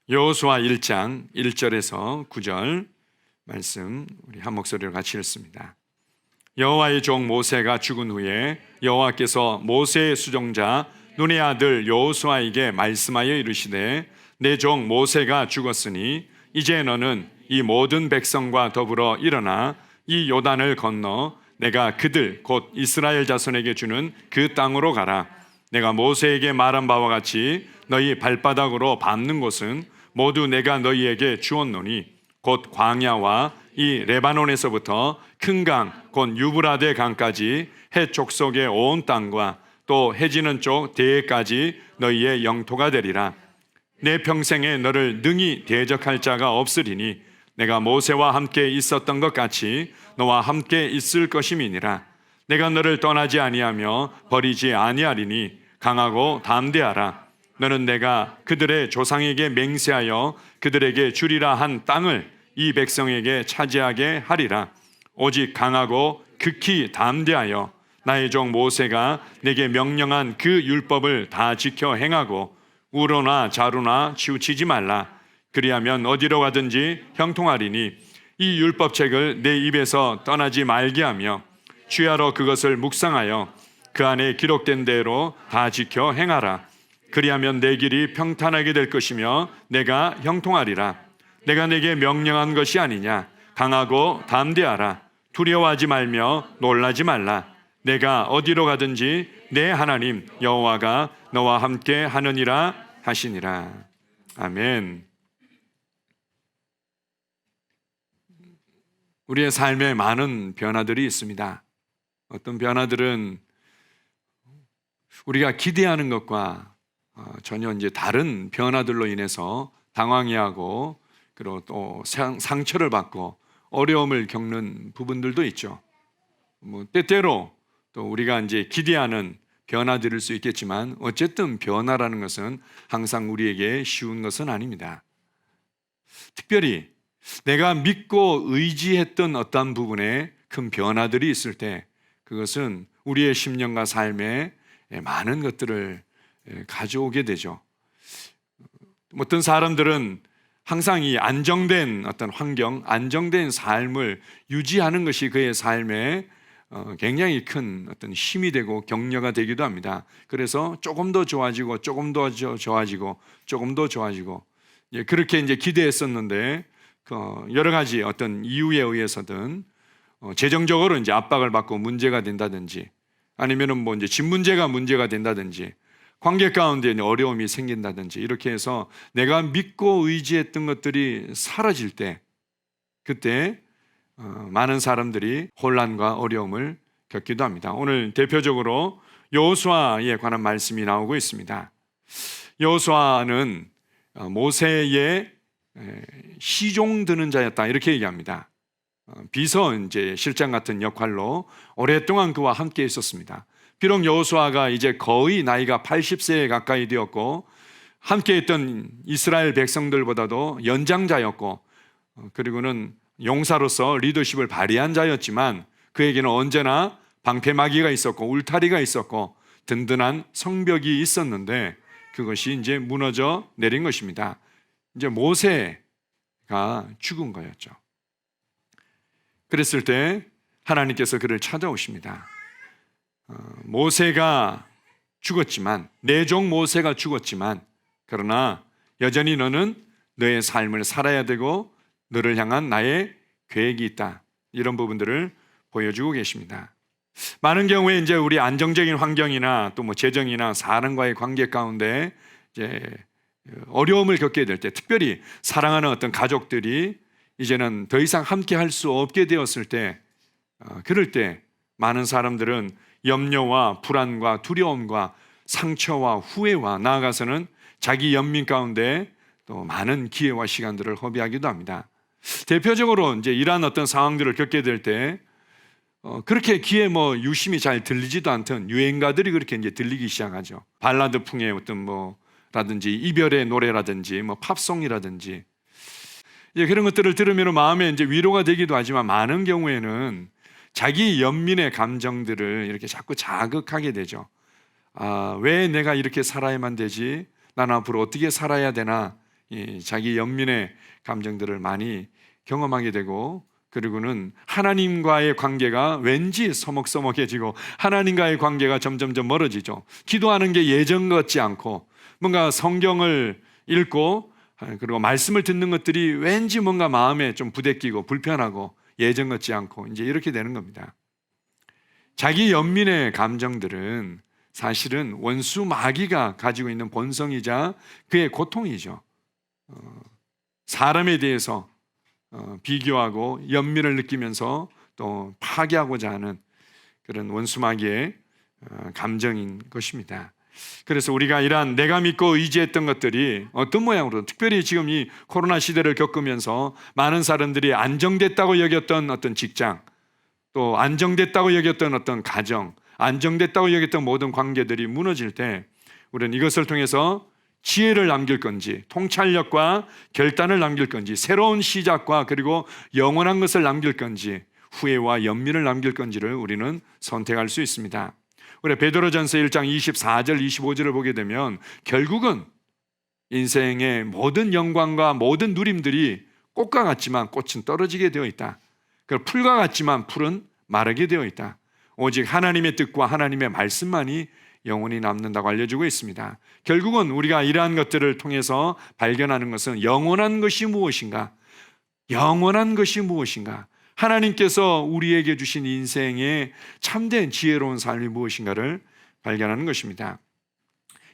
여호수아 1장 1절에서 9절 말씀 우리 한 목소리로 같이 읽습니다. 여호와의 종 모세가 죽은 후에 여호와께서 모세의 수종자 눈의 아들 여호수아에게 말씀하여 이르시되 내 종 모세가 죽었으니 이제 너는 이 모든 백성과 더불어 일어나 이 요단을 건너 내가 그들 곧 이스라엘 자손에게 주는 그 땅으로 가라. 내가 모세에게 말한 바와 같이 너희 발바닥으로 밟는 곳은 모두 내가 너희에게 주었노니 곧 광야와 이 레바논에서부터 큰 강 곧 유브라데 강까지 해 족속의 온 땅과 또 해지는 쪽 대해까지 너희의 영토가 되리라. 내 평생에 너를 능히 대적할 자가 없으리니 내가 모세와 함께 있었던 것 같이 너와 함께 있을 것임이니라. 내가 너를 떠나지 아니하며 버리지 아니하리니 강하고 담대하라. 너는 내가 그들의 조상에게 맹세하여 그들에게 주리라 한 땅을 이 백성에게 차지하게 하리라. 오직 강하고 극히 담대하여 나의 종 모세가 내게 명령한 그 율법을 다 지켜 행하고 우로나 자루나 치우치지 말라. 그리하면 어디로 가든지 형통하리니 이 율법책을 내 입에서 떠나지 말게 하며 취하러 그것을 묵상하여 그 안에 기록된 대로 다 지켜 행하라. 그리하면 내 길이 평탄하게 될 것이며 내가 형통하리라. 내가 내게 명령한 것이 아니냐. 강하고 담대하라. 두려워하지 말며 놀라지 말라. 내가 어디로 가든지 내 하나님 여호와가 너와 함께 하느니라 하시니라. 아멘. 우리의 삶에 많은 변화들이 있습니다. 어떤 변화들은 우리가 기대하는 것과 전혀 이제 다른 변화들로 인해서 당황해하고 그리고 또 상처를 받고 어려움을 겪는 부분들도 있죠. 때때로 또 우리가 이제 기대하는 변화들일 수 있겠지만 어쨌든 변화라는 것은 항상 우리에게 쉬운 것은 아닙니다. 특별히 내가 믿고 의지했던 어떤 부분에 큰 변화들이 있을 때 그것은 우리의 심령과 삶에 많은 것들을 가져오게 되죠. 어떤 사람들은 항상 이 안정된 어떤 환경, 안정된 삶을 유지하는 것이 그의 삶에 굉장히 큰 어떤 힘이 되고 격려가 되기도 합니다. 그래서 조금 더 좋아지고 조금 더 좋아지고 조금 더 좋아지고 그렇게 이제 기대했었는데 여러 가지 어떤 이유에 의해서든 재정적으로 이제 압박을 받고 문제가 된다든지 아니면은 뭐 이제 집 문제가 된다든지 관계 가운데 어려움이 생긴다든지 이렇게 해서 내가 믿고 의지했던 것들이 사라질 때 그때 많은 사람들이 혼란과 어려움을 겪기도 합니다. 오늘 대표적으로 여호수아에 관한 말씀이 나오고 있습니다. 여호수아는 모세의 시종 드는 자였다 이렇게 얘기합니다. 비서 이제 실장 같은 역할로 오랫동안 그와 함께 있었습니다. 비록 여호수아가 이제 거의 나이가 80세에 가까이 되었고 함께 있던 이스라엘 백성들보다도 연장자였고 그리고는 용사로서 리더십을 발휘한 자였지만 그에게는 언제나 방패막이가 있었고 울타리가 있었고 든든한 성벽이 있었는데 그것이 이제 무너져 내린 것입니다. 이제 모세가 죽은 거였죠. 그랬을 때 하나님께서 그를 찾아오십니다. 모세가 죽었지만 내 종 모세가 죽었지만 그러나 여전히 너는 너의 삶을 살아야 되고 너를 향한 나의 계획이 있다. 이런 부분들을 보여주고 계십니다. 많은 경우에 이제 우리 안정적인 환경이나 또 뭐 재정이나 사람과의 관계 가운데 이제 어려움을 겪게 될 때 특별히 사랑하는 어떤 가족들이 이제는 더 이상 함께 할 수 없게 되었을 때 그럴 때 많은 사람들은 염려와 불안과 두려움과 상처와 후회와 나아가서는 자기 연민 가운데 또 많은 기회와 시간들을 허비하기도 합니다. 대표적으로 이제 이러한 어떤 상황들을 겪게 될 때 그렇게 귀에 뭐 유심히 잘 들리지도 않던 유행가들이 그렇게 이제 들리기 시작하죠. 발라드풍의 어떤 뭐라든지 이별의 노래라든지 뭐 팝송이라든지 그런 것들을 들으면 마음에 이제 위로가 되기도 하지만 많은 경우에는 자기 연민의 감정들을 이렇게 자꾸 자극하게 되죠. 왜 내가 이렇게 살아야만 되지? 난 앞으로 어떻게 살아야 되나? 이 자기 연민의 감정들을 많이 경험하게 되고, 그리고는 하나님과의 관계가 왠지 서먹서먹해지고 하나님과의 관계가 점점점 멀어지죠. 기도하는 게 예전 같지 않고, 뭔가 성경을 읽고 그리고 말씀을 듣는 것들이 왠지 뭔가 마음에 좀 부대끼고 불편하고 예전 같지 않고, 이제 이렇게 되는 겁니다. 자기 연민의 감정들은 사실은 원수 마귀가 가지고 있는 본성이자 그의 고통이죠. 사람에 대해서 비교하고 연민을 느끼면서 또 파괴하고자 하는 그런 원수 마귀의 감정인 것입니다. 그래서 우리가 이러한 내가 믿고 의지했던 것들이 어떤 모양으로, 특별히 지금 이 코로나 시대를 겪으면서 많은 사람들이 안정됐다고 여겼던 어떤 직장, 또 안정됐다고 여겼던 어떤 가정, 안정됐다고 여겼던 모든 관계들이 무너질 때 우리는 이것을 통해서 지혜를 남길 건지, 통찰력과 결단을 남길 건지, 새로운 시작과 그리고 영원한 것을 남길 건지, 후회와 연민을 남길 건지를 우리는 선택할 수 있습니다. 우리 베드로전서 1장 24절 25절을 보게 되면 결국은 인생의 모든 영광과 모든 누림들이 꽃과 같지만 꽃은 떨어지게 되어 있다. 풀과 같지만 풀은 마르게 되어 있다. 오직 하나님의 뜻과 하나님의 말씀만이 영원히 남는다고 알려주고 있습니다. 결국은 우리가 이러한 것들을 통해서 발견하는 것은 영원한 것이 무엇인가? 영원한 것이 무엇인가? 하나님께서 우리에게 주신 인생의 참된 지혜로운 삶이 무엇인가를 발견하는 것입니다.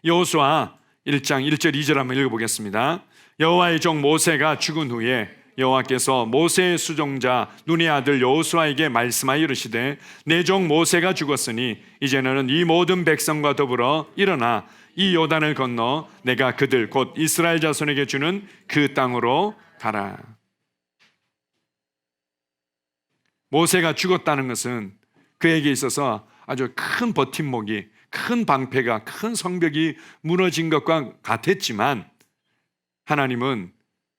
여호수아 1장 1절 2절 한번 읽어보겠습니다. 여호와의 종 모세가 죽은 후에 여호와께서 모세의 수종자 눈의 아들 여호수아에게 말씀하여 이르시되 내 종 모세가 죽었으니 이제는 이 모든 백성과 더불어 일어나 이 요단을 건너 내가 그들 곧 이스라엘 자손에게 주는 그 땅으로 가라. 모세가 죽었다는 것은 그에게 있어서 아주 큰 버팀목이, 큰 방패가, 큰 성벽이 무너진 것과 같았지만 하나님은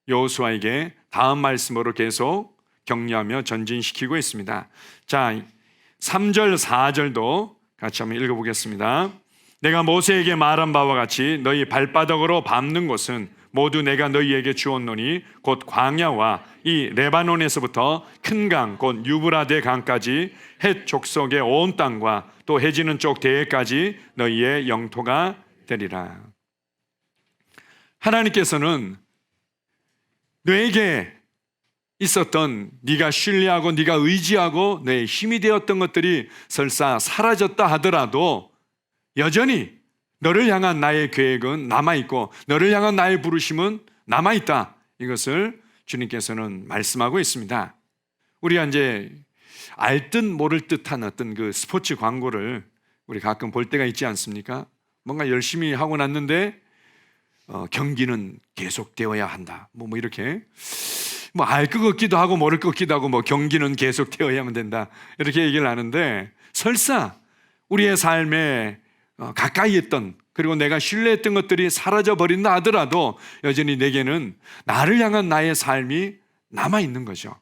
여호수아에게 다음 말씀으로 계속 격려하며 전진시키고 있습니다. 자, 3절 4절도 같이 한번 읽어보겠습니다. 내가 모세에게 말한 바와 같이 너희 발바닥으로 밟는 곳은 모두 내가 너희에게 주었노니 곧 광야와 이 레바논에서부터 큰 강 곧 유브라데 강까지 헷 족속의 온 땅과 또 해지는 쪽 대해까지 너희의 영토가 되리라. 하나님께서는 너에게 있었던 네가 신뢰하고 네가 의지하고 너의 힘이 되었던 것들이 설사 사라졌다 하더라도 여전히 너를 향한 나의 계획은 남아있고 너를 향한 나의 부르심은 남아있다. 이것을 주님께서는 말씀하고 있습니다. 우리가 이제 알 듯 모를 듯한 어떤 그 스포츠 광고를 우리 가끔 볼 때가 있지 않습니까? 뭔가 열심히 하고 났는데 경기는 계속되어야 한다. 뭐 이렇게 알 것 같기도 하고 모를 것 같기도 하고 경기는 계속되어야만 된다. 이렇게 얘기를 하는데 설사 우리의 삶에 가까이 했던 그리고 내가 신뢰했던 것들이 사라져 버린다 하더라도 여전히 내게는 나를 향한 나의 삶이 남아있는 거죠.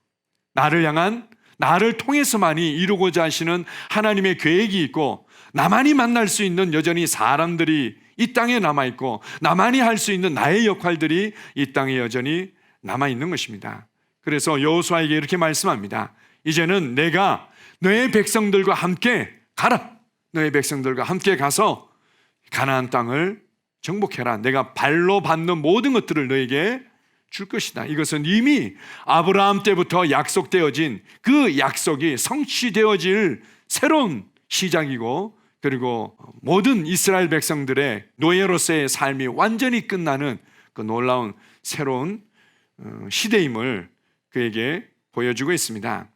나를 통해서만이 이루고자 하시는 하나님의 계획이 있고 나만이 만날 수 있는 여전히 사람들이 이 땅에 남아있고 나만이 할 수 있는 나의 역할들이 이 땅에 여전히 남아있는 것입니다. 그래서 여호수아에게 이렇게 말씀합니다. 이제는 내가 너의 백성들과 함께 가라. 너의 백성들과 함께 가서 가나안 땅을 정복해라. 내가 발로 밟는 모든 것들을 너에게 줄 것이다. 이것은 이미 아브라함 때부터 약속되어진 그 약속이 성취되어질 새로운 시작이고 그리고 모든 이스라엘 백성들의 노예로서의 삶이 완전히 끝나는 그 놀라운 새로운 시대임을 그에게 보여주고 있습니다.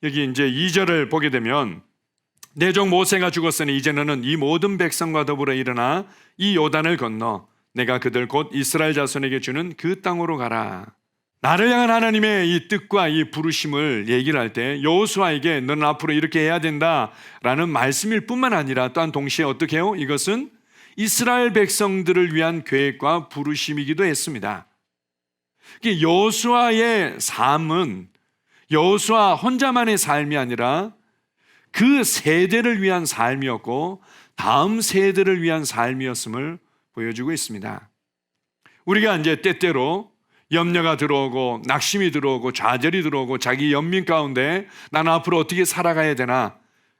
여기 이제 2절을 보게 되면 내 종 모세가 죽었으니 이제는 이 모든 백성과 더불어 일어나 이 요단을 건너 내가 그들 곧 이스라엘 자손에게 주는 그 땅으로 가라. 나를 향한 하나님의 이 뜻과 이 부르심을 얘기를 할 때 여호수아에게 너는 앞으로 이렇게 해야 된다라는 말씀일 뿐만 아니라 또한 동시에 어떻게 해요? 이것은 이스라엘 백성들을 위한 계획과 부르심이기도 했습니다. 여호수아의 삶은 여호수아 혼자만의 삶이 아니라 그 세대를 위한 삶이었고 다음 세대를 위한 삶이었음을 보여주고 있습니다. 우리가 이제 때때로 염려가 들어오고 낙심이 들어오고 좌절이 들어오고 자기 연민 가운데 나는 앞으로 어떻게 살아가야 되나,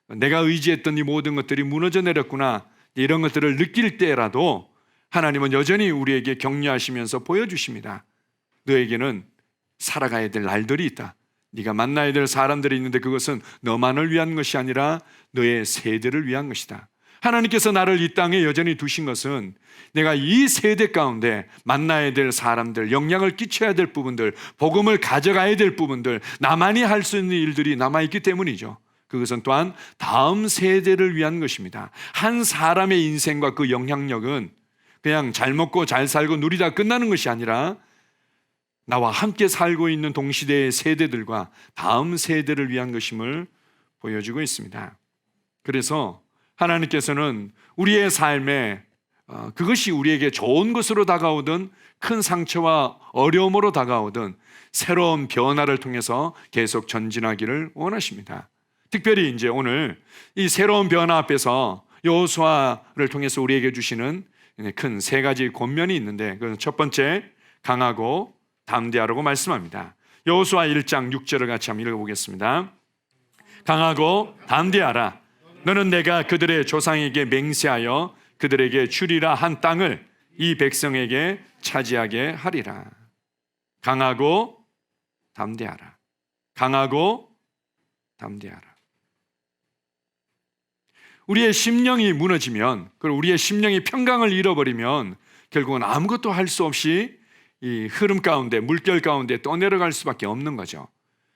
내가 의지했던 이 모든 것들이 무너져 내렸구나, 이런 것들을 느낄 때라도 하나님은 여전히 우리에게 격려하시면서 보여주십니다. 너에게는 살아가야 될 날들이 있다. 네가 만나야 될 사람들이 있는데 그것은 너만을 위한 것이 아니라 너의 세대를 위한 것이다. 하나님께서 나를 이 땅에 여전히 두신 것은 내가 이 세대 가운데 만나야 될 사람들, 영향을 끼쳐야 될 부분들, 복음을 가져가야 될 부분들, 나만이 할 수 있는 일들이 남아있기 때문이죠. 그것은 또한 다음 세대를 위한 것입니다. 한 사람의 인생과 그 영향력은 그냥 잘 먹고 잘 살고 누리다 끝나는 것이 아니라 나와 함께 살고 있는 동시대의 세대들과 다음 세대를 위한 것임을 보여주고 있습니다. 그래서 하나님께서는 우리의 삶에 그것이 우리에게 좋은 것으로 다가오든 큰 상처와 어려움으로 다가오든 새로운 변화를 통해서 계속 전진하기를 원하십니다. 특별히 이제 오늘 이 새로운 변화 앞에서 여호수아를 통해서 우리에게 주시는 큰 세 가지 권면이 있는데, 그건 첫 번째, 강하고 담대하라고 말씀합니다. 여호수아 1장 6절을 같이 한번 읽어보겠습니다. 강하고 담대하라. 너는 내가 그들의 조상에게 맹세하여 그들에게 주리라 한 땅을 이 백성에게 차지하게 하리라. 강하고 담대하라. 강하고 담대하라. 우리의 심령이 무너지면, 그리고 우리의 심령이 평강을 잃어버리면 결국은 아무것도 할 수 없이 이 흐름 가운데, 물결 가운데 떠내려갈 수밖에 없는 거죠.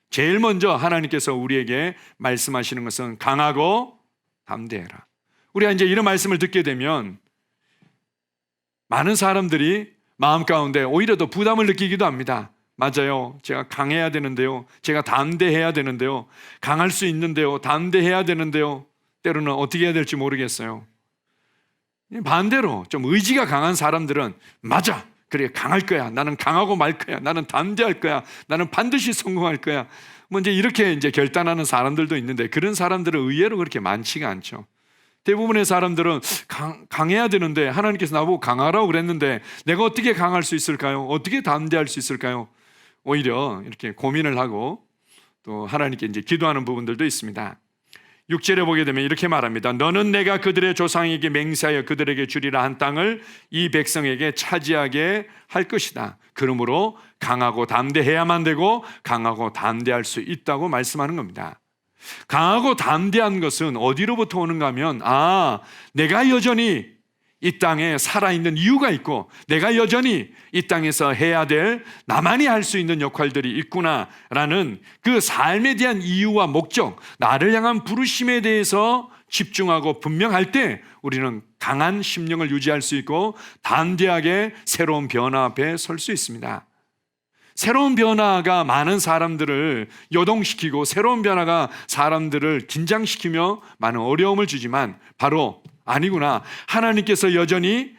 제일 먼저 하나님께서 우리에게 말씀하시는 것은 강하고 담대해라. 우리가 이제 이런 말씀을 듣게 되면 많은 사람들이 마음 가운데 오히려 더 부담을 느끼기도 합니다. 맞아요. 제가 강해야 되는데요. 제가 담대해야 되는데요. 강할 수 있는데요. 담대해야 되는데요. 때로는 어떻게 해야 될지 모르겠어요. 반대로 좀 의지가 강한 사람들은 맞아. 그래, 강할 거야. 나는 강하고 말 거야. 나는 담대할 거야. 나는 반드시 성공할 거야. 뭐 이렇게 이제 결단하는 사람들도 있는데 그런 사람들은 의외로 그렇게 많지가 않죠. 대부분의 사람들은 강해야 되는데 하나님께서 나보고 강하라고 그랬는데 내가 어떻게 강할 수 있을까요? 어떻게 담대할 수 있을까요? 오히려 이렇게 고민을 하고 또 하나님께 이제 기도하는 부분들도 있습니다. 6절에 보게 되면 이렇게 말합니다. 너는 내가 그들의 조상에게 맹세하여 그들에게 주리라 한 땅을 이 백성에게 차지하게 할 것이다. 그러므로 강하고 담대해야만 되고 강하고 담대할 수 있다고 말씀하는 겁니다. 강하고 담대한 것은 어디로부터 오는가 하면 내가 여전히 이 땅에 살아있는 이유가 있고 내가 여전히 이 땅에서 해야 될 나만이 할 수 있는 역할들이 있구나라는 그 삶에 대한 이유와 목적, 나를 향한 부르심에 대해서 집중하고 분명할 때 우리는 강한 심령을 유지할 수 있고 담대하게 새로운 변화 앞에 설 수 있습니다. 새로운 변화가 많은 사람들을 요동시키고 새로운 변화가 사람들을 긴장시키며 많은 어려움을 주지만 바로 아니구나, 하나님께서 여전히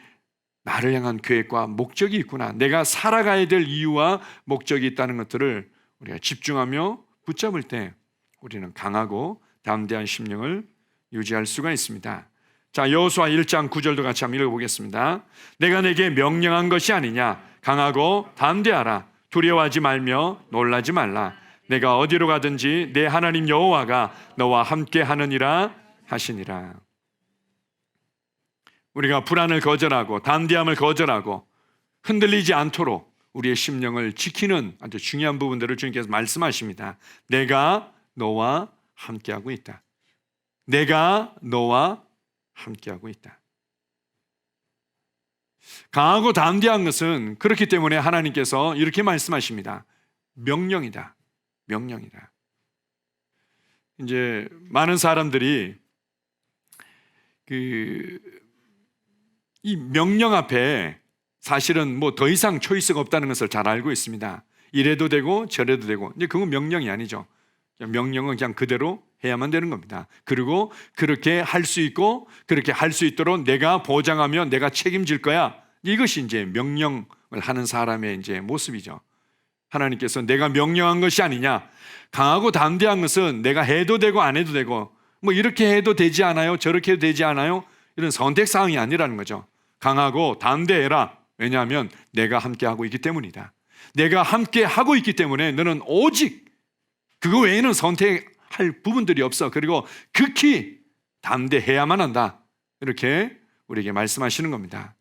나를 향한 계획과 목적이 있구나, 내가 살아가야 될 이유와 목적이 있다는 것들을 우리가 집중하며 붙잡을 때 우리는 강하고 담대한 심령을 유지할 수가 있습니다. 자, 여호수아 1장 9절도 같이 한번 읽어보겠습니다. 내가 내게 명령한 것이 아니냐, 강하고 담대하라. 두려워하지 말며 놀라지 말라. 내가 어디로 가든지 내 하나님 여호와가 너와 함께 하느니라 하시니라. 우리가 불안을 거절하고 담대함을 거절하고 흔들리지 않도록 우리의 심령을 지키는 아주 중요한 부분들을 주님께서 말씀하십니다. 내가 너와 함께하고 있다. 내가 너와 함께하고 있다. 강하고 담대한 것은 그렇기 때문에 하나님께서 이렇게 말씀하십니다. 명령이다. 명령이다. 이제 많은 사람들이 이 명령 앞에 사실은 뭐 더 이상 초이스가 없다는 것을 잘 알고 있습니다. 이래도 되고 저래도 되고. 이제 그건 명령이 아니죠. 명령은 그냥 그대로 해야만 되는 겁니다. 그리고 그렇게 할 수 있고 그렇게 할 수 있도록 내가 보장하며 내가 책임질 거야. 이것이 이제 명령을 하는 사람의 이제 모습이죠. 하나님께서 내가 명령한 것이 아니냐. 강하고 담대한 것은 내가 해도 되고 안 해도 되고 뭐 이렇게 해도 되지 않아요? 저렇게 해도 되지 않아요? 이런 선택사항이 아니라는 거죠. 강하고 담대해라. 왜냐하면 내가 함께하고 있기 때문이다. 내가 함께하고 있기 때문에 너는 오직 그거 외에는 선택할 부분들이 없어. 그리고 극히 담대해야만 한다. 이렇게 우리에게 말씀하시는 겁니다.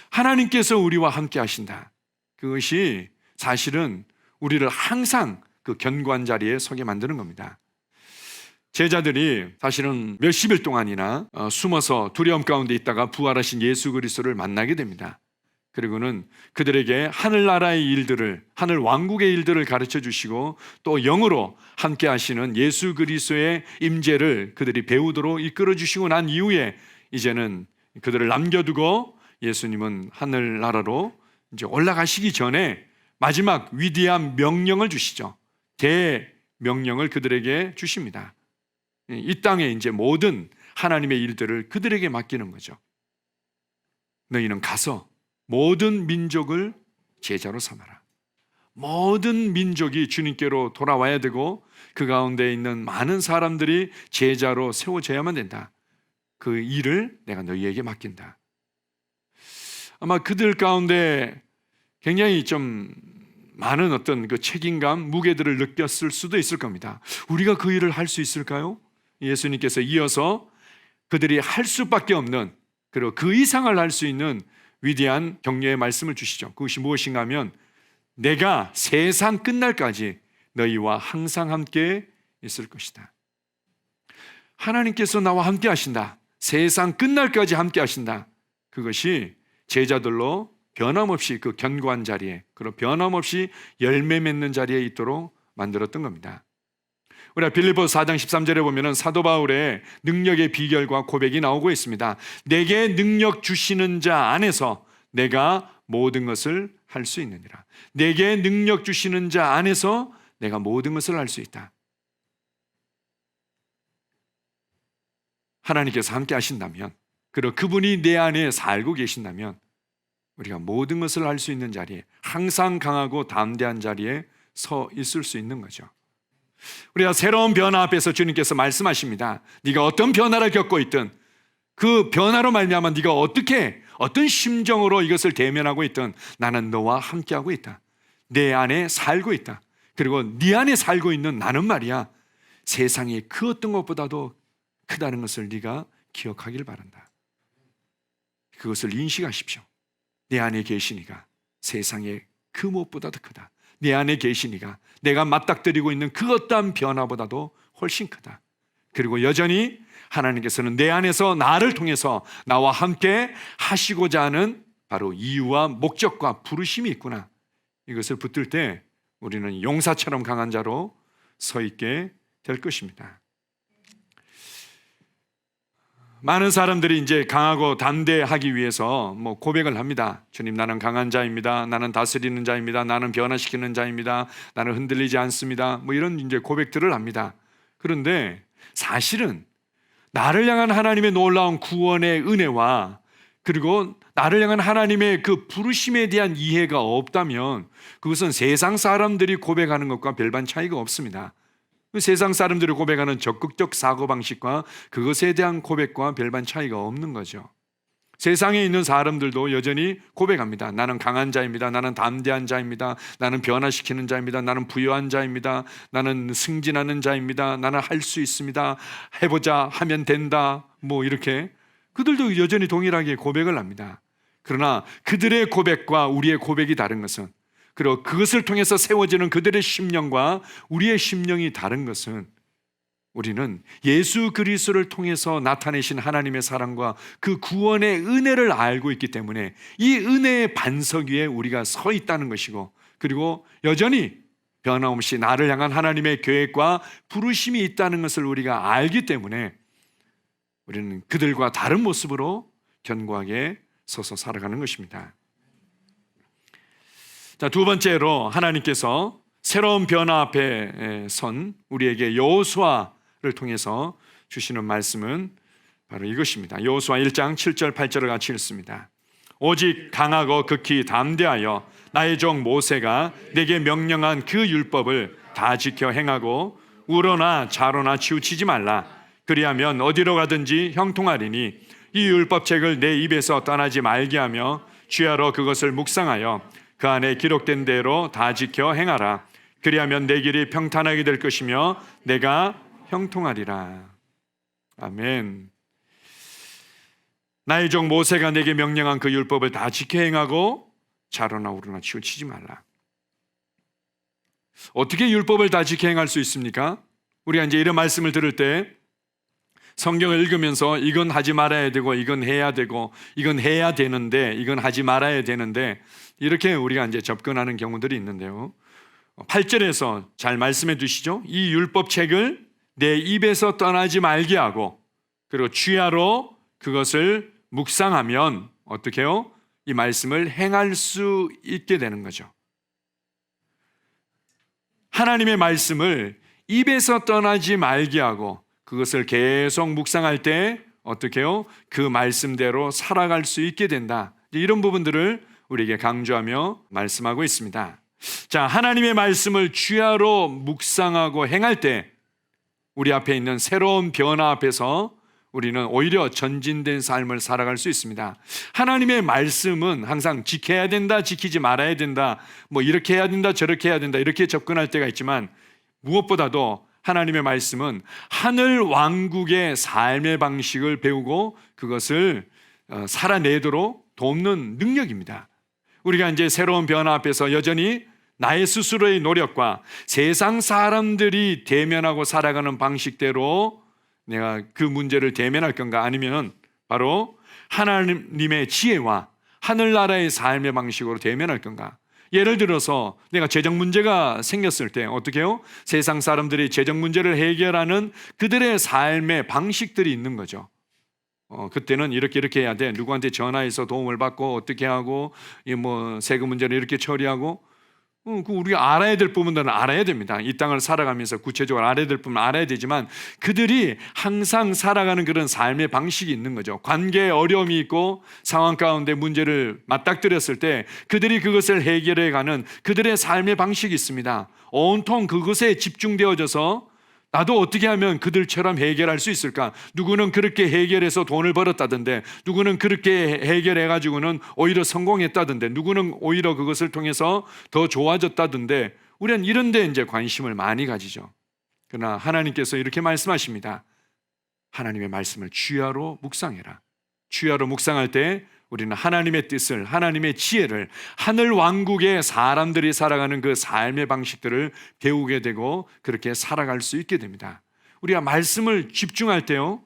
하나님께서 우리와 함께 하신다. 그것이 사실은 우리를 항상 그 견고한 자리에 서게 만드는 겁니다. 제자들이 사실은 몇십일 동안이나 숨어서 두려움 가운데 있다가 부활하신 예수 그리스도를 만나게 됩니다. 그리고는 그들에게 하늘나라의 일들을, 하늘 왕국의 일들을 가르쳐 주시고 또 영으로 함께 하시는 예수 그리스도의 임재를 그들이 배우도록 이끌어 주시고 난 이후에 이제는 그들을 남겨두고 예수님은 하늘나라로 이제 올라가시기 전에 마지막 위대한 명령을 주시죠. 대명령을 그들에게 주십니다. 이 땅에 이제 모든 하나님의 일들을 그들에게 맡기는 거죠. 너희는 가서 모든 민족을 제자로 삼아라. 모든 민족이 주님께로 돌아와야 되고 그 가운데 있는 많은 사람들이 제자로 세워져야만 된다. 그 일을 내가 너희에게 맡긴다. 아마 그들 가운데 굉장히 좀 많은 어떤 그 책임감, 무게들을 느꼈을 수도 있을 겁니다. 우리가 그 일을 할 수 있을까요? 예수님께서 이어서 그들이 할 수밖에 없는, 그리고 그 이상을 할 수 있는 위대한 격려의 말씀을 주시죠. 그것이 무엇인가 하면 내가 세상 끝날까지 너희와 항상 함께 있을 것이다. 하나님께서 나와 함께 하신다. 세상 끝날까지 함께 하신다. 그것이 제자들로 변함없이 그 견고한 자리에, 그리고 변함없이 열매 맺는 자리에 있도록 만들었던 겁니다. 우리가 빌립보서 4장 13절에 보면 사도 바울의 능력의 비결과 고백이 나오고 있습니다. 내게 능력 주시는 자 안에서 내가 모든 것을 할 수 있느니라. 내게 능력 주시는 자 안에서 내가 모든 것을 할 수 있다. 하나님께서 함께 하신다면, 그리고 그분이 내 안에 살고 계신다면 우리가 모든 것을 할 수 있는 자리에, 항상 강하고 담대한 자리에 서 있을 수 있는 거죠. 우리가 새로운 변화 앞에서 주님께서 말씀하십니다. 네가 어떤 변화를 겪고 있든 그 변화로 말미암아 네가 어떤 심정으로 이것을 대면하고 있든 나는 너와 함께하고 있다. 내 안에 살고 있다. 그리고 네 안에 살고 있는 나는 말이야, 세상에 그 어떤 것보다도 크다는 것을 네가 기억하길 바란다. 그것을 인식하십시오. 내 안에 계시니가 세상에 그 무엇보다도 크다. 내 안에 계시니가 내가 맞닥뜨리고 있는 그 어떠한 변화보다도 훨씬 크다. 그리고 여전히 하나님께서는 내 안에서 나를 통해서 나와 함께 하시고자 하는 바로 이유와 목적과 부르심이 있구나. 이것을 붙들 때 우리는 용사처럼 강한 자로 서 있게 될 것입니다. 많은 사람들이 이제 강하고 담대하기 위해서 고백을 합니다. 주님, 나는 강한 자입니다. 나는 다스리는 자입니다. 나는 변화시키는 자입니다. 나는 흔들리지 않습니다. 이런 이제 고백들을 합니다. 그런데 사실은 나를 향한 하나님의 놀라운 구원의 은혜와 그리고 나를 향한 하나님의 그 부르심에 대한 이해가 없다면 그것은 세상 사람들이 고백하는 것과 별반 차이가 없습니다. 세상 사람들이 고백하는 적극적 사고방식과 그것에 대한 고백과 별반 차이가 없는 거죠. 세상에 있는 사람들도 여전히 고백합니다. 나는 강한 자입니다. 나는 담대한 자입니다. 나는 변화시키는 자입니다. 나는 부유한 자입니다. 나는 승진하는 자입니다. 나는 할 수 있습니다. 해보자, 하면 된다. 이렇게 그들도 여전히 동일하게 고백을 합니다. 그러나 그들의 고백과 우리의 고백이 다른 것은, 그리고 그것을 통해서 세워지는 그들의 심령과 우리의 심령이 다른 것은, 우리는 예수 그리스도를 통해서 나타내신 하나님의 사랑과 그 구원의 은혜를 알고 있기 때문에 이 은혜의 반석 위에 우리가 서 있다는 것이고, 그리고 여전히 변함없이 나를 향한 하나님의 계획과 부르심이 있다는 것을 우리가 알기 때문에 우리는 그들과 다른 모습으로 견고하게 서서 살아가는 것입니다. 자, 두 번째로 하나님께서 새로운 변화 앞에 선 우리에게 여호수아를 통해서 주시는 말씀은 바로 이것입니다. 여호수아 1장 7절 8절을 같이 읽습니다. 오직 강하고 극히 담대하여 나의 종 모세가 내게 명령한 그 율법을 다 지켜 행하고 우로나 좌로나 치우치지 말라. 그리하면 어디로 가든지 형통하리니 이 율법책을 내 입에서 떠나지 말게 하며 주야로 그것을 묵상하여 그 안에 기록된 대로 다 지켜 행하라. 그리하면 내 길이 평탄하게 될 것이며 내가 형통하리라. 아멘. 나의 종 모세가 내게 명령한 그 율법을 다 지켜 행하고 좌로나 우로나 치우치지 말라. 어떻게 율법을 다 지켜 행할 수 있습니까? 우리가 이제 이런 말씀을 들을 때 성경을 읽으면서 이건 하지 말아야 되고 이건 해야 되고 이건 해야 되는데 이건 하지 말아야 되는데 이렇게 우리가 이제 접근하는 경우들이 있는데요. 8절에서 잘 말씀해 주시죠. 이 율법책을 내 입에서 떠나지 말게 하고 그리고 주야로 그것을 묵상하면 어떻게 해요? 이 말씀을 행할 수 있게 되는 거죠. 하나님의 말씀을 입에서 떠나지 말게 하고 그것을 계속 묵상할 때 어떻게 해요? 그 말씀대로 살아갈 수 있게 된다. 이런 부분들을 우리에게 강조하며 말씀하고 있습니다. 자, 하나님의 말씀을 주야로 묵상하고 행할 때 우리 앞에 있는 새로운 변화 앞에서 우리는 오히려 전진된 삶을 살아갈 수 있습니다. 하나님의 말씀은 항상 지켜야 된다, 지키지 말아야 된다, 뭐 이렇게 해야 된다, 저렇게 해야 된다, 이렇게 접근할 때가 있지만 무엇보다도 하나님의 말씀은 하늘 왕국의 삶의 방식을 배우고 그것을 살아내도록 돕는 능력입니다. 우리가 이제 새로운 변화 앞에서 여전히 나의 스스로의 노력과 세상 사람들이 대면하고 살아가는 방식대로 내가 그 문제를 대면할 건가, 아니면 바로 하나님의 지혜와 하늘나라의 삶의 방식으로 대면할 건가. 예를 들어서 내가 재정 문제가 생겼을 때 어떻게 해요? 세상 사람들이 재정 문제를 해결하는 그들의 삶의 방식들이 있는 거죠. 그때는 이렇게 해야 돼. 누구한테 전화해서 도움을 받고 어떻게 하고 뭐 세금 문제를 이렇게 처리하고 우리가 알아야 될 부분들은 알아야 됩니다. 이 땅을 살아가면서 구체적으로 알아야 될 부분은 알아야 되지만 그들이 항상 살아가는 그런 삶의 방식이 있는 거죠. 관계에 어려움이 있고 상황 가운데 문제를 맞닥뜨렸을 때 그들이 그것을 해결해가는 그들의 삶의 방식이 있습니다. 온통 그것에 집중되어져서 나도 어떻게 하면 그들처럼 해결할 수 있을까? 누구는 그렇게 해결해서 돈을 벌었다던데, 누구는 그렇게 해결해가지고는 오히려 성공했다던데, 누구는 오히려 그것을 통해서 더 좋아졌다던데, 우리는 이런 데 이제 관심을 많이 가지죠. 그러나 하나님께서 이렇게 말씀하십니다. 하나님의 말씀을 주야로 묵상해라. 주야로 묵상할 때 우리는 하나님의 뜻을, 하나님의 지혜를, 하늘 왕국의 사람들이 살아가는 그 삶의 방식들을 배우게 되고 그렇게 살아갈 수 있게 됩니다. 우리가 말씀을 집중할 때요,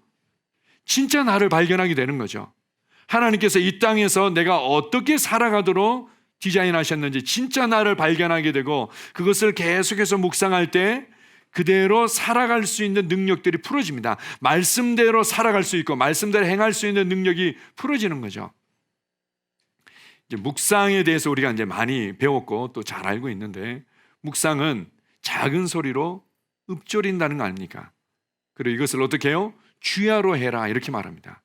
진짜 나를 발견하게 되는 거죠. 하나님께서 이 땅에서 내가 어떻게 살아가도록 디자인하셨는지 진짜 나를 발견하게 되고 그것을 계속해서 묵상할 때 그대로 살아갈 수 있는 능력들이 풀어집니다. 말씀대로 살아갈 수 있고 말씀대로 행할 수 있는 능력이 풀어지는 거죠. 묵상에 대해서 우리가 이제 많이 배웠고 또 잘 알고 있는데, 묵상은 작은 소리로 읊조린다는 거 아닙니까? 그리고 이것을 어떻게 해요? 주야로 해라, 이렇게 말합니다.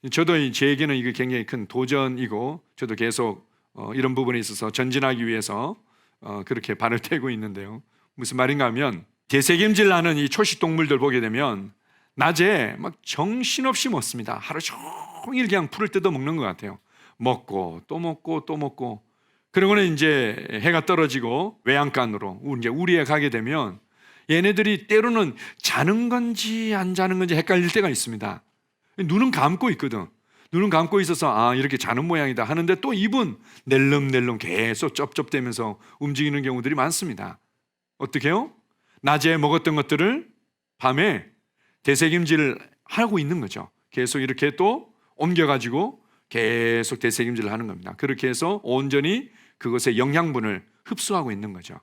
저도 제에게는 이게 굉장히 큰 도전이고 저도 계속 이런 부분에 있어서 전진하기 위해서 그렇게 발을 떼고 있는데요. 무슨 말인가 하면 대세김질 나는 이 초식 동물들 보게 되면 낮에 막 정신없이 먹습니다. 하루 종일 그냥 풀을 뜯어 먹는 것 같아요. 먹고 또 먹고 또 먹고, 그러고는 이제 해가 떨어지고 외양간으로 이제 우리에 가게 되면 얘네들이 때로는 자는 건지 안 자는 건지 헷갈릴 때가 있습니다. 눈은 감고 있거든. 눈은 감고 있어서 이렇게 자는 모양이다 하는데 또 입은 낼름낼름 계속 쩝쩝대면서 움직이는 경우들이 많습니다. 어떻게 해요? 낮에 먹었던 것들을 밤에 되새김질을 하고 있는 거죠. 계속 이렇게 또 옮겨가지고 계속 되새김질을 하는 겁니다. 그렇게 해서 온전히 그것의 영양분을 흡수하고 있는 거죠.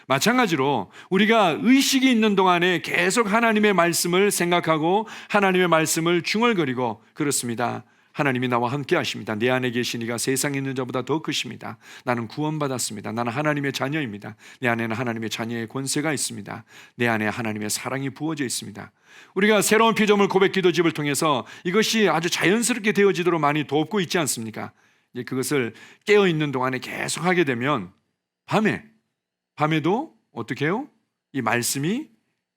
마찬가지로 우리가 의식이 있는 동안에 계속 하나님의 말씀을 생각하고 하나님의 말씀을 중얼거리고 그렇습니다. 하나님이 나와 함께 하십니다. 내 안에 계신 이가 세상에 있는 자보다 더 크십니다. 나는 구원받았습니다. 나는 하나님의 자녀입니다. 내 안에는 하나님의 자녀의 권세가 있습니다. 내 안에 하나님의 사랑이 부어져 있습니다. 우리가 새로운 피조물 고백 기도집을 통해서 이것이 아주 자연스럽게 되어지도록 많이 돕고 있지 않습니까? 이제 그것을 깨어있는 동안에 계속 하게 되면 밤에도 어떻게 해요? 이 말씀이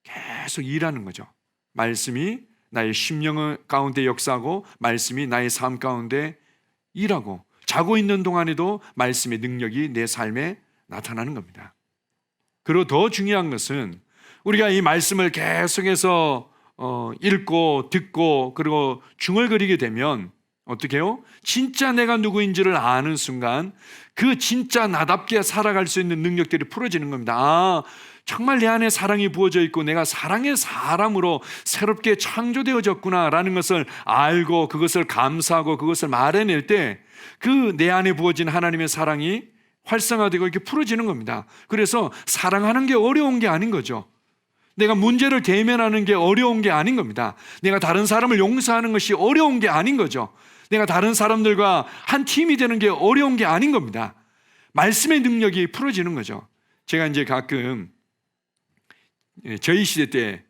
계속 일하는 거죠. 말씀이 나의 심령 가운데 역사하고 말씀이 나의 삶 가운데 일하고 자고 있는 동안에도 말씀의 능력이 내 삶에 나타나는 겁니다. 그리고 더 중요한 것은 우리가 이 말씀을 계속해서 읽고 듣고 그리고 중얼거리게 되면 어떻게 해요? 진짜 내가 누구인지를 아는 순간 그 진짜 나답게 살아갈 수 있는 능력들이 풀어지는 겁니다. 아, 정말 내 안에 사랑이 부어져 있고 내가 사랑의 사람으로 새롭게 창조되어졌구나라는 것을 알고 그것을 감사하고 그것을 말해낼 때 그 내 안에 부어진 하나님의 사랑이 활성화되고 이렇게 풀어지는 겁니다. 그래서 사랑하는 게 어려운 게 아닌 거죠. 내가 문제를 대면하는 게 어려운 게 아닌 겁니다. 내가 다른 사람을 용서하는 것이 어려운 게 아닌 거죠. 내가 다른 사람들과 한 팀이 되는 게 어려운 게 아닌 겁니다. 말씀의 능력이 풀어지는 거죠. 제가 이제 가끔 저희 시대 때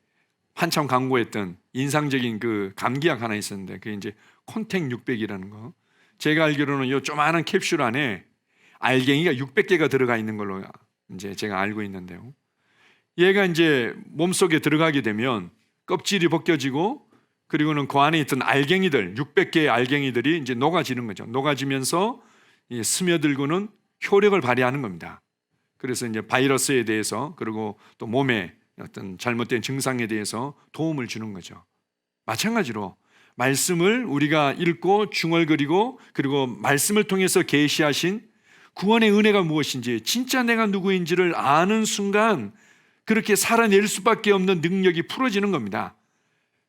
한참 광고했던 인상적인 그 감기약 하나 있었는데 그게 이제 콘택 600이라는 거. 제가 알기로는 이 조그마한 캡슐 안에 알갱이가 600개가 들어가 있는 걸로 이제 제가 알고 있는데요. 얘가 이제 몸속에 들어가게 되면 껍질이 벗겨지고 그리고는 그 안에 있던 알갱이들 600개의 알갱이들이 이제 녹아지는 거죠. 녹아지면서 스며들고는 효력을 발휘하는 겁니다. 그래서 이제 바이러스에 대해서 그리고 또 몸에 어떤 잘못된 증상에 대해서 도움을 주는 거죠. 마찬가지로 말씀을 우리가 읽고 중얼거리고 그리고 말씀을 통해서 계시하신 구원의 은혜가 무엇인지 진짜 내가 누구인지를 아는 순간 그렇게 살아낼 수밖에 없는 능력이 풀어지는 겁니다.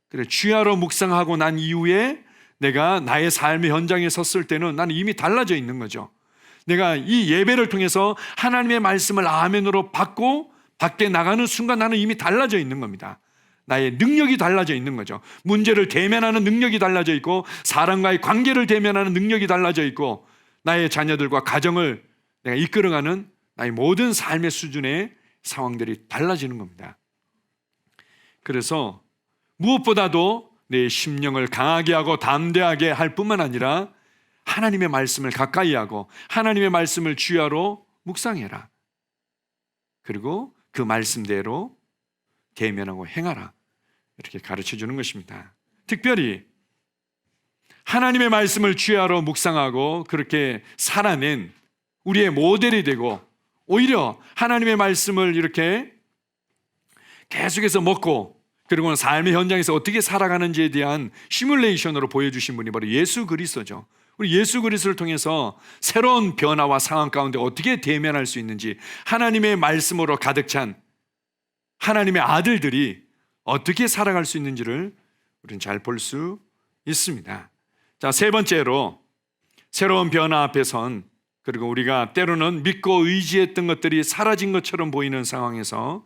그래, 주야로 묵상하고 난 이후에 내가 나의 삶의 현장에 섰을 때는 나는 이미 달라져 있는 거죠. 내가 이 예배를 통해서 하나님의 말씀을 아멘으로 받고 밖에 나가는 순간 나는 이미 달라져 있는 겁니다. 나의 능력이 달라져 있는 거죠. 문제를 대면하는 능력이 달라져 있고 사람과의 관계를 대면하는 능력이 달라져 있고 나의 자녀들과 가정을 내가 이끌어가는 나의 모든 삶의 수준의 상황들이 달라지는 겁니다. 그래서 무엇보다도 내 심령을 강하게 하고 담대하게 할 뿐만 아니라 하나님의 말씀을 가까이 하고 하나님의 말씀을 주야로 묵상해라. 그리고 그 말씀대로 대면하고 행하라. 이렇게 가르쳐 주는 것입니다. 특별히 하나님의 말씀을 주야로 묵상하고 그렇게 살아낸 우리의 모델이 되고 오히려 하나님의 말씀을 이렇게 계속해서 먹고 그리고 삶의 현장에서 어떻게 살아가는지에 대한 시뮬레이션으로 보여주신 분이 바로 예수 그리스도죠. 우리 예수 그리스도를 통해서 새로운 변화와 상황 가운데 어떻게 대면할 수 있는지 하나님의 말씀으로 가득 찬 하나님의 아들들이 어떻게 살아갈 수 있는지를 우리는 잘 볼 수 있습니다. 자, 세 번째로 새로운 변화 앞에 선 그리고 우리가 때로는 믿고 의지했던 것들이 사라진 것처럼 보이는 상황에서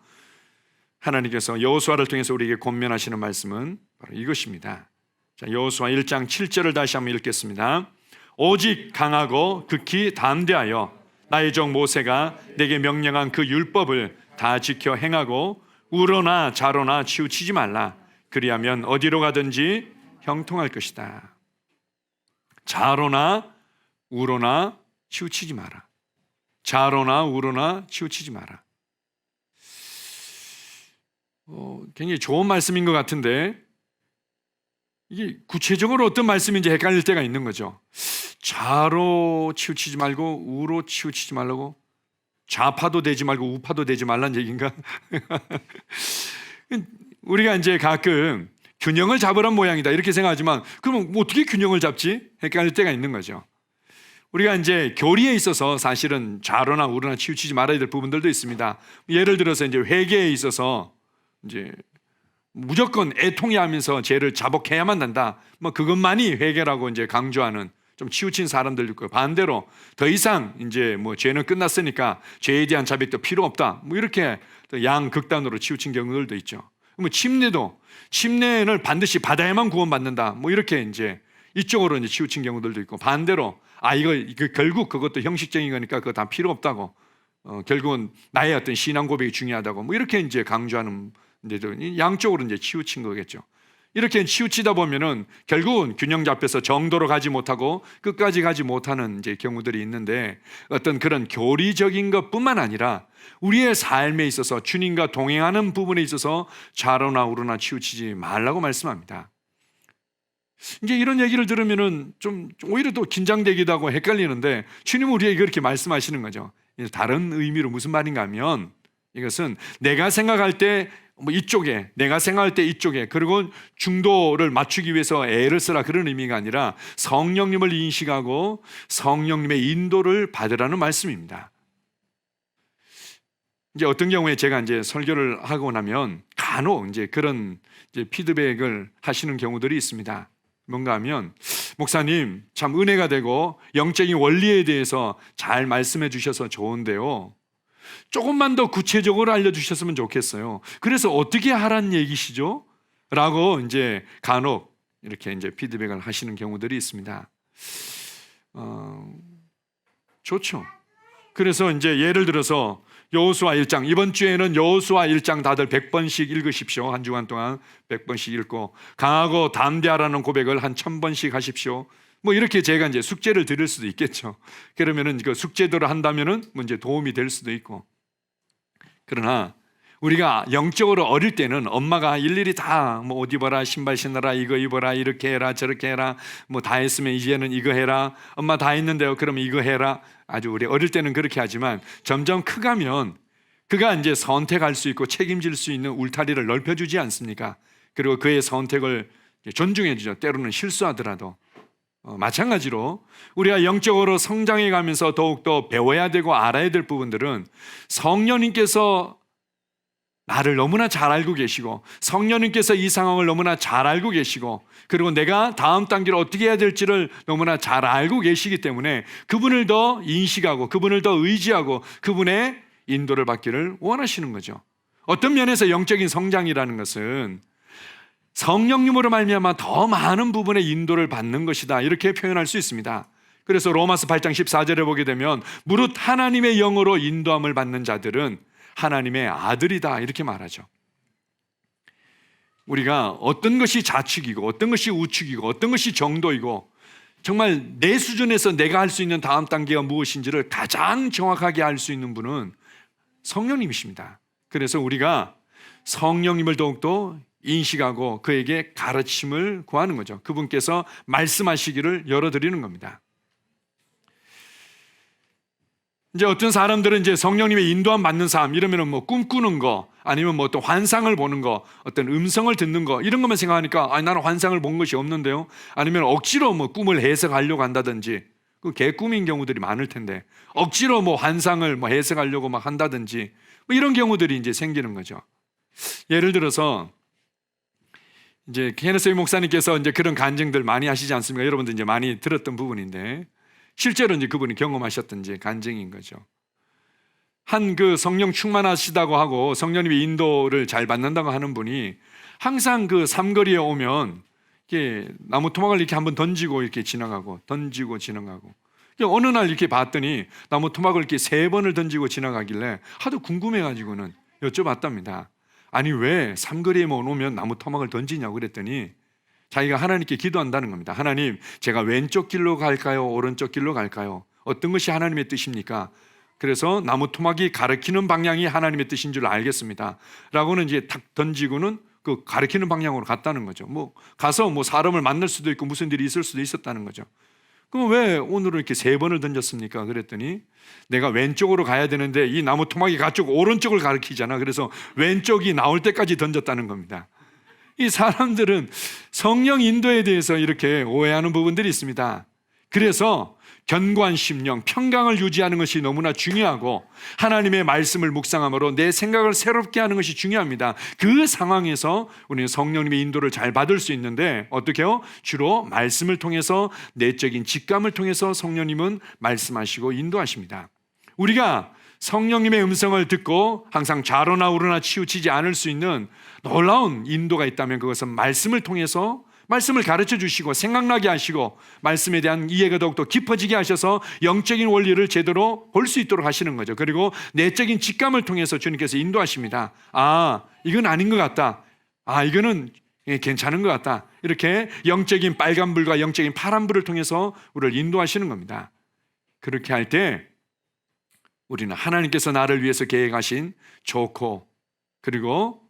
하나님께서 여호수아를 통해서 우리에게 권면하시는 말씀은 바로 이것입니다. 자, 여호수아 1장 7절을 다시 한번 읽겠습니다. 오직 강하고 극히 담대하여 나의 종 모세가 내게 명령한 그 율법을 다 지켜 행하고 우로나 좌로나 치우치지 말라. 그리하면 어디로 가든지 형통할 것이다. 좌로나 우로나 치우치지 마라. 좌로나 우로나 치우치지 마라. 굉장히 좋은 말씀인 것 같은데 이게 구체적으로 어떤 말씀인지 헷갈릴 때가 있는 거죠. 좌로 치우치지 말고 우로 치우치지 말라고? 좌파도 되지 말고 우파도 되지 말란 얘기인가? 우리가 이제 가끔 균형을 잡으란 모양이다 이렇게 생각하지만 그러면 어떻게 균형을 잡지? 헷갈릴 때가 있는 거죠. 우리가 이제 교리에 있어서 사실은 좌로나 우로나 치우치지 말아야 될 부분들도 있습니다. 예를 들어서 이제 회개에 있어서 이제 무조건 애통해하면서 죄를 자복해야만 한다. 뭐 그것만이 회개라고 이제 강조하는 좀 치우친 사람들도 있고 반대로 더 이상 이제 뭐 죄는 끝났으니까 죄에 대한 자백도 필요 없다. 뭐 이렇게 양극단으로 치우친 경우들도 있죠. 뭐 침례를 반드시 받아야만 구원받는다. 뭐 이렇게 이제 이쪽으로 이제 치우친 경우들도 있고 반대로 이거 결국 그것도 형식적인 거니까 그거 다 필요 없다고. 결국은 나의 어떤 신앙 고백이 중요하다고 뭐 이렇게 이제 강조하는 데도 양쪽으로 이제 치우친 거겠죠. 이렇게 치우치다 보면은 결국은 균형 잡혀서 정도로 가지 못하고 끝까지 가지 못하는 이제 경우들이 있는데 어떤 그런 교리적인 것뿐만 아니라 우리의 삶에 있어서 주님과 동행하는 부분에 있어서 좌로나 우로나 치우치지 말라고 말씀합니다. 이제 이런 얘기를 들으면은 좀 오히려 또 긴장되기도 하고 헷갈리는데 주님은 우리에게 그렇게 말씀하시는 거죠. 다른 의미로 무슨 말인가 하면 이것은 내가 생각할 때 뭐 이쪽에, 내가 생각할 때 이쪽에, 그리고 중도를 맞추기 위해서 애를 쓰라 그런 의미가 아니라 성령님을 인식하고 성령님의 인도를 받으라는 말씀입니다. 이제 어떤 경우에 제가 이제 설교를 하고 나면 간혹 이제 그런 이제 피드백을 하시는 경우들이 있습니다. 뭔가 하면 목사님 참 은혜가 되고 영적인 원리에 대해서 잘 말씀해 주셔서 좋은데요, 조금만 더 구체적으로 알려주셨으면 좋겠어요. 그래서 어떻게 하란 얘기시죠? 라고 이제 간혹 이렇게 이제 피드백을 하시는 경우들이 있습니다. 좋죠. 그래서 이제 예를 들어서 여호수아 1장, 이번 주에는 여호수아 1장 다들 100번씩 읽으십시오. 한 주간 동안 100번씩 읽고 강하고 담대하라는 고백을 한 1000번씩 하십시오. 뭐 이렇게 제가 이제 숙제를 드릴 수도 있겠죠. 그러면은 그 숙제대로 한다면은 이제 도움이 될 수도 있고. 그러나 우리가 영적으로 어릴 때는 엄마가 일일이 다 뭐 옷 입어라, 신발 신어라, 이거 입어라, 이렇게 해라, 저렇게 해라, 뭐 다 했으면 이제는 이거 해라, 엄마 다 했는데요, 그러면 이거 해라. 아주 우리 어릴 때는 그렇게 하지만 점점 크가면 그가 이제 선택할 수 있고 책임질 수 있는 울타리를 넓혀주지 않습니까? 그리고 그의 선택을 존중해 주죠. 때로는 실수하더라도. 마찬가지로 우리가 영적으로 성장해 가면서 더욱더 배워야 되고 알아야 될 부분들은 성령님께서 나를 너무나 잘 알고 계시고 성령님께서 이 상황을 너무나 잘 알고 계시고 그리고 내가 다음 단계를 어떻게 해야 될지를 너무나 잘 알고 계시기 때문에 그분을 더 인식하고 그분을 더 의지하고 그분의 인도를 받기를 원하시는 거죠. 어떤 면에서 영적인 성장이라는 것은 성령님으로 말미암아 더 많은 부분의 인도를 받는 것이다, 이렇게 표현할 수 있습니다. 그래서 로마서 8장 14절에 보게 되면 무릇 하나님의 영으로 인도함을 받는 자들은 하나님의 아들이다, 이렇게 말하죠. 우리가 어떤 것이 좌측이고 어떤 것이 우측이고 어떤 것이 정도이고 정말 내 수준에서 내가 할 수 있는 다음 단계가 무엇인지를 가장 정확하게 알 수 있는 분은 성령님이십니다. 그래서 우리가 성령님을 더욱더 인식하고 그에게 가르침을 구하는 거죠. 그분께서 말씀하시기를 열어드리는 겁니다. 이제 어떤 사람들은 이제 성령님의 인도함 받는 삶 이러면은 뭐 꿈꾸는 거 아니면 뭐 어떤 환상을 보는 거, 어떤 음성을 듣는 거 이런 것만 생각하니까 나는 환상을 본 것이 없는데요. 아니면 억지로 뭐 꿈을 해석하려고 한다든지, 그 개꿈인 경우들이 많을 텐데 억지로 뭐 환상을 뭐 해석하려고 막 한다든지 뭐 이런 경우들이 이제 생기는 거죠. 예를 들어서 이제 케네스 목사님께서 이제 그런 간증들 많이 하시지 않습니까? 여러분들 이제 많이 들었던 부분인데 실제로 이제 그분이 경험하셨던 이제 간증인 거죠. 한 그 성령 충만하시다고 하고 성령님의 인도를 잘 받는다고 하는 분이 항상 그 삼거리에 오면 이렇게 나무 토막을 이렇게 한번 던지고 이렇게 지나가고 던지고 지나가고, 어느 날 이렇게 봤더니 나무 토막을 이렇게 3번을 던지고 지나가길래 하도 궁금해가지고는 여쭤봤답니다. 아니 왜 삼거리에만 오면 나무 토막을 던지냐고 그랬더니 자기가 하나님께 기도한다는 겁니다. 하나님, 제가 왼쪽 길로 갈까요? 오른쪽 길로 갈까요? 어떤 것이 하나님의 뜻입니까? 그래서 나무 토막이 가리키는 방향이 하나님의 뜻인 줄 알겠습니다 라고는 이제 탁 던지고는 그 가리키는 방향으로 갔다는 거죠. 뭐 가서 뭐 사람을 만날 수도 있고 무슨 일이 있을 수도 있었다는 거죠. 그럼 왜 오늘은 이렇게 3번을 던졌습니까? 그랬더니 내가 왼쪽으로 가야 되는데 이 나무 토막이 가쪽 오른쪽을 가리키잖아. 그래서 왼쪽이 나올 때까지 던졌다는 겁니다. 이 사람들은 성령 인도에 대해서 이렇게 오해하는 부분들이 있습니다. 그래서 견고한 심령, 평강을 유지하는 것이 너무나 중요하고 하나님의 말씀을 묵상함으로 내 생각을 새롭게 하는 것이 중요합니다. 그 상황에서 우리는 성령님의 인도를 잘 받을 수 있는데 어떻게 해요? 주로 말씀을 통해서, 내적인 직감을 통해서 성령님은 말씀하시고 인도하십니다. 우리가 성령님의 음성을 듣고 항상 좌로나 우로나 치우치지 않을 수 있는 놀라운 인도가 있다면 그것은 말씀을 통해서 말씀을 가르쳐 주시고 생각나게 하시고 말씀에 대한 이해가 더욱더 깊어지게 하셔서 영적인 원리를 제대로 볼 수 있도록 하시는 거죠. 그리고 내적인 직감을 통해서 주님께서 인도하십니다. 아, 이건 아닌 것 같다. 아, 이거는 괜찮은 것 같다. 이렇게 영적인 빨간불과 영적인 파란불을 통해서 우리를 인도하시는 겁니다. 그렇게 할 때 우리는 하나님께서 나를 위해서 계획하신 좋고 그리고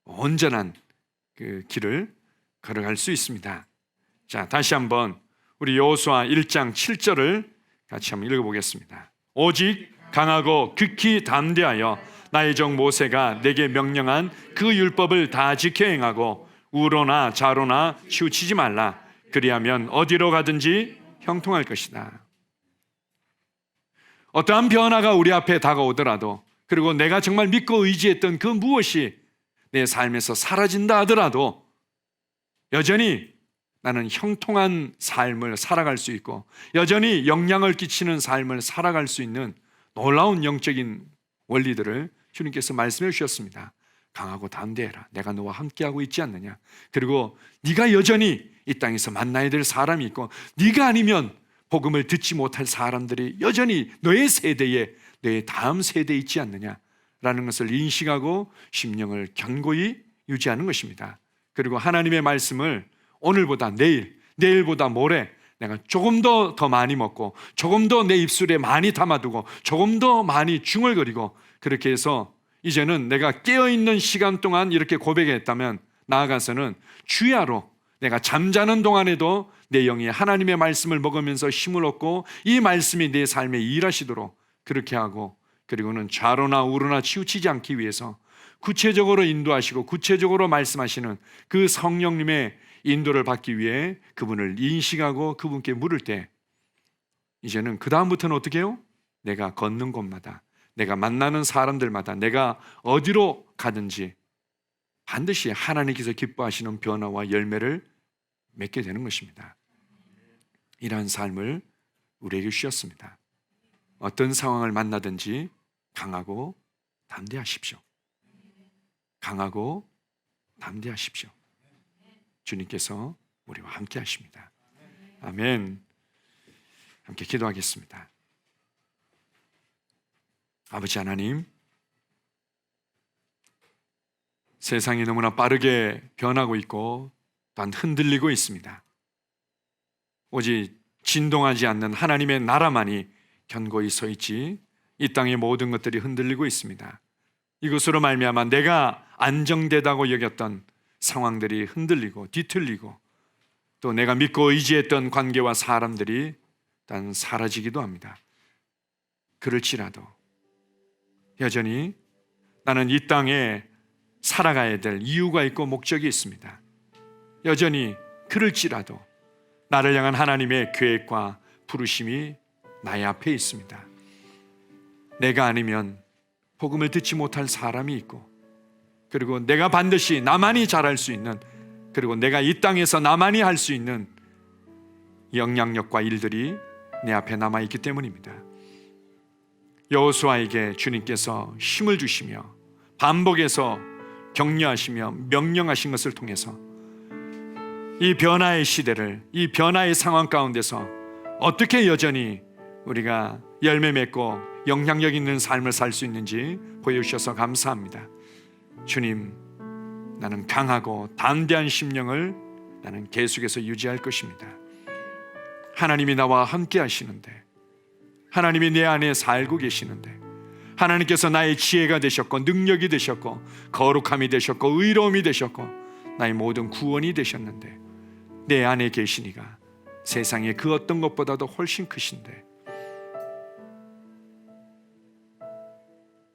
온전한 그 길을 걸어갈 수 있습니다. 자, 다시 한번 우리 여호수아 1장 7절을 같이 한번 읽어보겠습니다. 오직 강하고 극히 담대하여 나의 종 모세가 내게 명령한 그 율법을 다 지켜 행하고 우로나 좌로나 치우치지 말라. 그리하면 어디로 가든지 형통할 것이다. 어떠한 변화가 우리 앞에 다가오더라도, 그리고 내가 정말 믿고 의지했던 그 무엇이 내 삶에서 사라진다 하더라도 여전히 나는 형통한 삶을 살아갈 수 있고 여전히 영향을 끼치는 삶을 살아갈 수 있는 놀라운 영적인 원리들을 주님께서 말씀해 주셨습니다. 강하고 담대해라. 내가 너와 함께하고 있지 않느냐. 그리고 네가 여전히 이 땅에서 만나야 될 사람이 있고, 네가 아니면 복음을 듣지 못할 사람들이 여전히 너의 세대에, 너의 다음 세대에 있지 않느냐라는 것을 인식하고 심령을 견고히 유지하는 것입니다. 그리고 하나님의 말씀을 오늘보다 내일, 내일보다 모레 내가 조금 더 많이 먹고 조금 더 내 입술에 많이 담아두고 조금 더 많이 중얼거리고, 그렇게 해서 이제는 내가 깨어있는 시간 동안 이렇게 고백했다면 나아가서는 주야로 내가 잠자는 동안에도 내 영이 하나님의 말씀을 먹으면서 힘을 얻고 이 말씀이 내 삶에 일하시도록 그렇게 하고, 그리고는 좌로나 우로나 치우치지 않기 위해서 구체적으로 인도하시고 구체적으로 말씀하시는 그 성령님의 인도를 받기 위해 그분을 인식하고 그분께 물을 때, 이제는 그 다음부터는 어떻게 해요? 내가 걷는 곳마다, 내가 만나는 사람들마다, 내가 어디로 가든지 반드시 하나님께서 기뻐하시는 변화와 열매를 맺게 되는 것입니다. 이러한 삶을 우리에게 주셨습니다. 어떤 상황을 만나든지 강하고 담대하십시오. 강하고 담대하십시오. 주님께서 우리와 함께 하십니다. 아멘. 함께 기도하겠습니다. 아버지 하나님, 세상이 너무나 빠르게 변하고 있고 또한 흔들리고 있습니다. 오직 진동하지 않는 하나님의 나라만이 견고히 서 있지, 이 땅의 모든 것들이 흔들리고 있습니다. 이것으로 말미암아 내가 안정되다고 여겼던 상황들이 흔들리고 뒤틀리고, 또 내가 믿고 의지했던 관계와 사람들이 일단 사라지기도 합니다. 그럴지라도 여전히 나는 이 땅에 살아가야 될 이유가 있고 목적이 있습니다. 여전히 그럴지라도 나를 향한 하나님의 계획과 부르심이 나의 앞에 있습니다. 내가 아니면 복음을 듣지 못할 사람이 있고, 그리고 내가 반드시 나만이 잘할 수 있는, 그리고 내가 이 땅에서 나만이 할 수 있는 영향력과 일들이 내 앞에 남아있기 때문입니다. 여호수아에게 주님께서 힘을 주시며 반복해서 격려하시며 명령하신 것을 통해서 이 변화의 시대를, 이 변화의 상황 가운데서 어떻게 여전히 우리가 열매 맺고 영향력 있는 삶을 살 수 있는지 보여주셔서 감사합니다. 주님, 나는 강하고 담대한 심령을 나는 계속해서 유지할 것입니다. 하나님이 나와 함께 하시는데, 하나님이 내 안에 살고 계시는데, 하나님께서 나의 지혜가 되셨고 능력이 되셨고 거룩함이 되셨고 의로움이 되셨고 나의 모든 구원이 되셨는데, 내 안에 계시니가 세상의 그 어떤 것보다도 훨씬 크신데,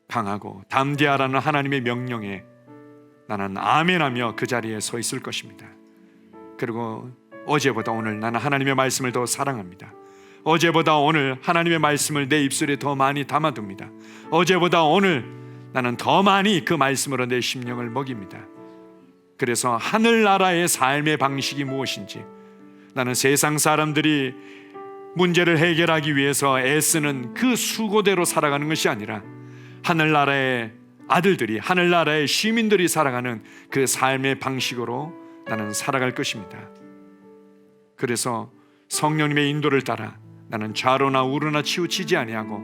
강하고 담대하라는 하나님의 명령에 나는 아멘하며 그 자리에 서 있을 것입니다. 그리고 어제보다 오늘 나는 하나님의 말씀을 더 사랑합니다. 어제보다 오늘 하나님의 말씀을 내 입술에 더 많이 담아둡니다. 어제보다 오늘 나는 더 많이 그 말씀으로 내 심령을 먹입니다. 그래서 하늘나라의 삶의 방식이 무엇인지, 나는 세상 사람들이 문제를 해결하기 위해서 애쓰는 그 수고대로 살아가는 것이 아니라 하늘나라의 아들들이, 하늘나라의 시민들이 살아가는 그 삶의 방식으로 나는 살아갈 것입니다. 그래서 성령님의 인도를 따라 나는 좌로나 우로나 치우치지 아니하고,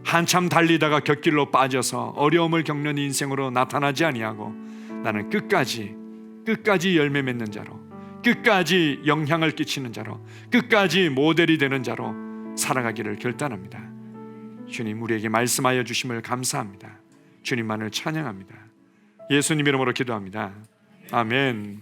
한참 달리다가 곁길로 빠져서 어려움을 겪는 인생으로 나타나지 아니하고, 나는 끝까지 열매 맺는 자로, 끝까지 영향을 끼치는 자로, 끝까지 모델이 되는 자로 살아가기를 결단합니다. 주님, 우리에게 말씀하여 주심을 감사합니다. 주님만을 찬양합니다. 예수님 이름으로 기도합니다. 아멘.